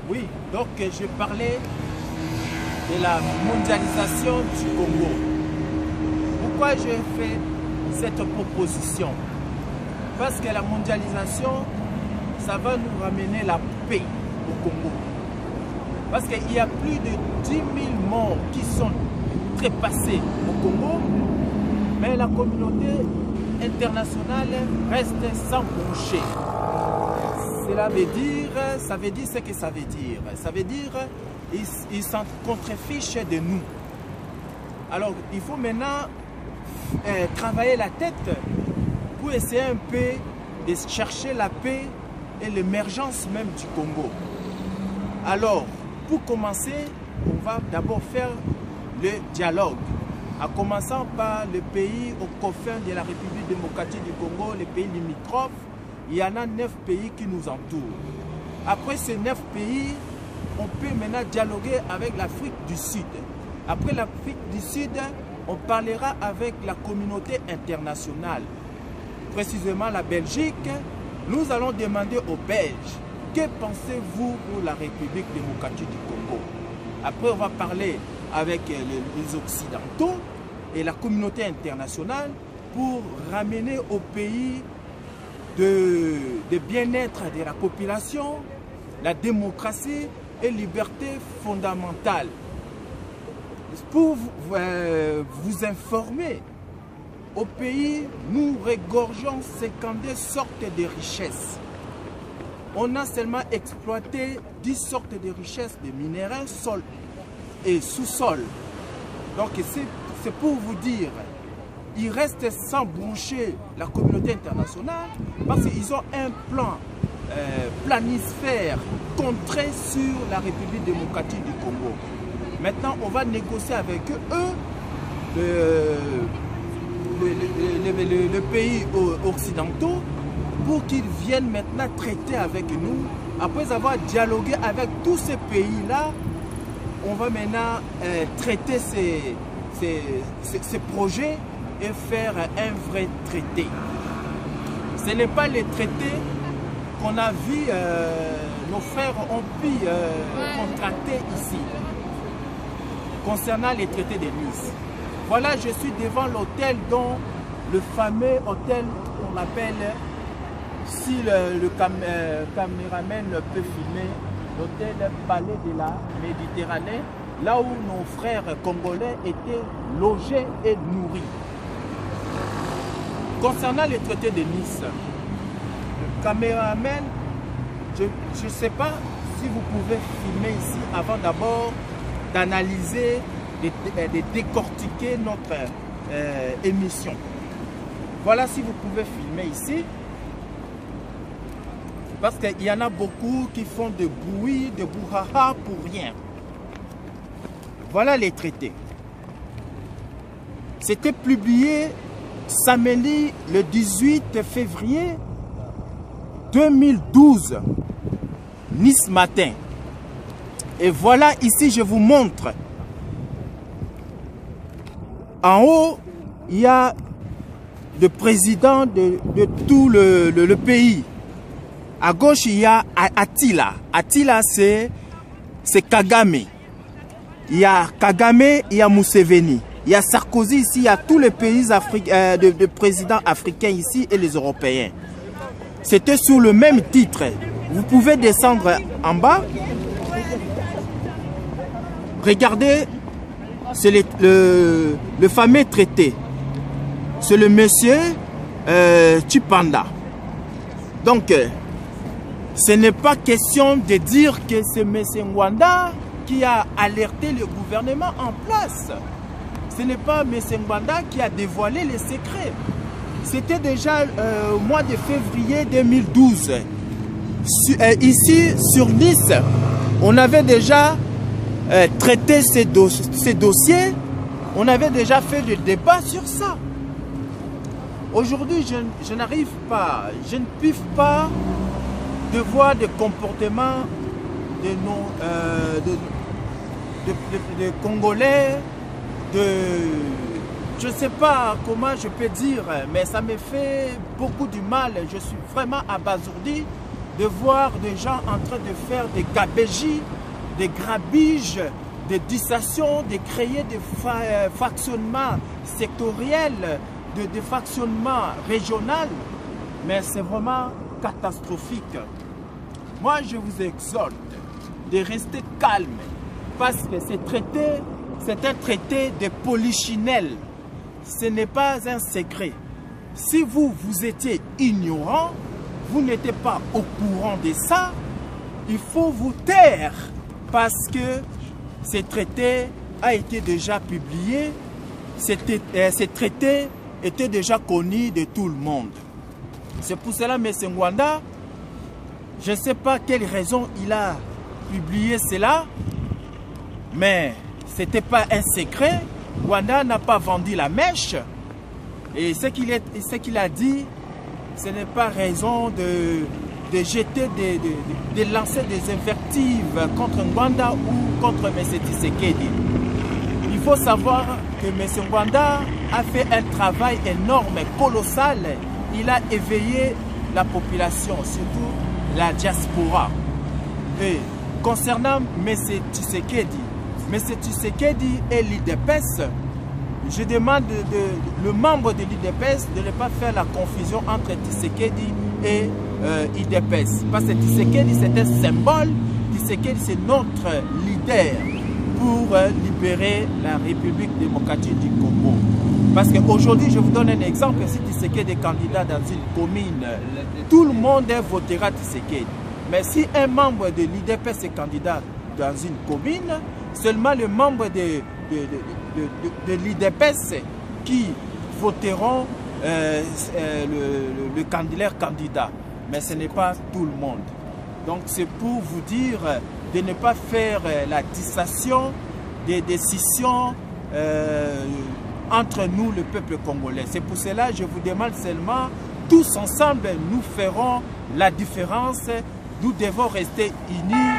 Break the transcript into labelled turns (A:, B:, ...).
A: Oui, donc je parlais de la mondialisation du Congo. Pourquoi j'ai fait cette proposition? Parce que la mondialisation, ça va nous ramener la paix au Congo. Parce qu'il y a plus de 10 000 morts qui sont trépassés au Congo, mais la communauté internationale reste sans boucher. Cela veut dire, ça veut dire ce que ça veut dire. Ça veut dire qu'ils s'en contrefichent de nous. Alors, il faut maintenant travailler la tête pour essayer un peu de chercher la paix et l'émergence même du Congo. Alors, pour commencer, on va d'abord faire le dialogue, en commençant par le pays aux confins de la République démocratique du Congo, les pays limitrophes. Il y en a 9 pays qui nous entourent. Après ces 9 pays, on peut maintenant dialoguer avec l'Afrique du Sud. Après l'Afrique du Sud, on parlera avec la communauté internationale. Précisément la Belgique. Nous allons demander aux Belges, que pensez-vous pour la République démocratique du Congo? Après, on va parler avec les Occidentaux et la communauté internationale pour ramener au pays de bien-être de la population, la démocratie et liberté fondamentale. Pour vous informer, au pays, nous regorgeons 52 sortes de richesses. On a seulement exploité 10 sortes de richesses de minéraux, sol et sous-sol. Donc c'est pour vous dire, il reste sans broncher la communauté internationale parce qu'ils ont un plan planisphère contré sur la République démocratique du Congo. Maintenant, on va négocier avec eux le pays occidentaux pour qu'ils viennent maintenant traiter avec nous. Après avoir dialogué avec tous ces pays-là, on va maintenant traiter ces projets et faire un vrai traité. Ce n'est pas les traités qu'on a vu, nos frères ont pu contracter ici. Concernant les traités de Nice. Voilà, je suis devant l'hôtel dont le fameux hôtel qu'on appelle, si le caméraman peut filmer, l'hôtel Palais de la Méditerranée, là où nos frères congolais étaient logés et nourris. Concernant les traités de Nice, le caméraman, je ne sais pas si vous pouvez filmer ici avant d'abord d'analyser, de décortiquer notre émission. Voilà, si vous pouvez filmer ici. Parce qu'il y en a beaucoup qui font de bruit, de brouhaha pour rien. Voilà les traités. C'était publié samedi le 18 février 2012, Nice matin. Et voilà, ici, je vous montre. En haut, il y a le président de tout le pays. À gauche, il y a Attila. Attila, c'est Kagame. Il y a Kagame, il y a Museveni. Il y a Sarkozy ici, il y a tous les pays de présidents africains ici et les Européens. C'était sous le même titre. Vous pouvez descendre en bas. Regardez, c'est le fameux traité. C'est le monsieur Tshibanda. Donc, ce n'est pas question de dire que c'est M. Ngwanda qui a alerté le gouvernement en place. Ce n'est pas M. Ngwanda qui a dévoilé les secrets. C'était déjà au mois de février 2012. Ici, sur Nice, on avait déjà traité ces dossiers. On avait déjà fait le débat sur ça. Aujourd'hui, je n'arrive pas, je ne piffe pas de voir des comportements de nos de Congolais, je ne sais pas comment je peux dire, mais ça me fait beaucoup du mal. Je suis vraiment abasourdi de voir des gens en train de faire des gabégies, des grabiges, des dissensions, de créer des factionnements sectoriels, des factionnements régionaux. Mais c'est vraiment catastrophique. Moi, je vous exhorte de rester calme parce que c'est un traité de polichinelle. Ce n'est pas un secret. Si vous étiez ignorant, vous n'étiez pas au courant de ça, il faut vous taire parce que ce traité a été déjà publié, ce traité était déjà connu de tout le monde. C'est pour cela, M. Ngwanda, je ne sais pas quelle raison il a publié cela, mais ce n'était pas un secret. Ngwanda n'a pas vendu la mèche. Et ce qu'il a dit, ce n'est pas raison de jeter, de lancer des invectives contre Ngwanda ou contre M. Tshisekedi. Il faut savoir que M. Ngwanda a fait un travail énorme, colossal. Il a éveillé la population, surtout la diaspora. Et concernant M. Tshisekedi, M. Tshisekedi et l'IDPS, je demande le membre de l'IDPS de ne pas faire la confusion entre Tshisekedi et IDPS. Parce que Tshisekedi, c'est un symbole. Tshisekedi, c'est notre leader pour libérer la République démocratique du Congo. Parce qu'aujourd'hui, je vous donne un exemple. Si Tshisekedi est candidat dans une commune, tout le monde votera Tshisekedi. Mais si un membre de l'IDPS est candidat dans une commune, seulement les membres de l'IDPS qui voteront le candidat. Mais ce n'est pas tout le monde. Donc c'est pour vous dire de ne pas faire la dissension des décisions entre nous, le peuple congolais. C'est pour cela que je vous demande seulement, tous ensemble, nous ferons la différence. Nous devons rester unis.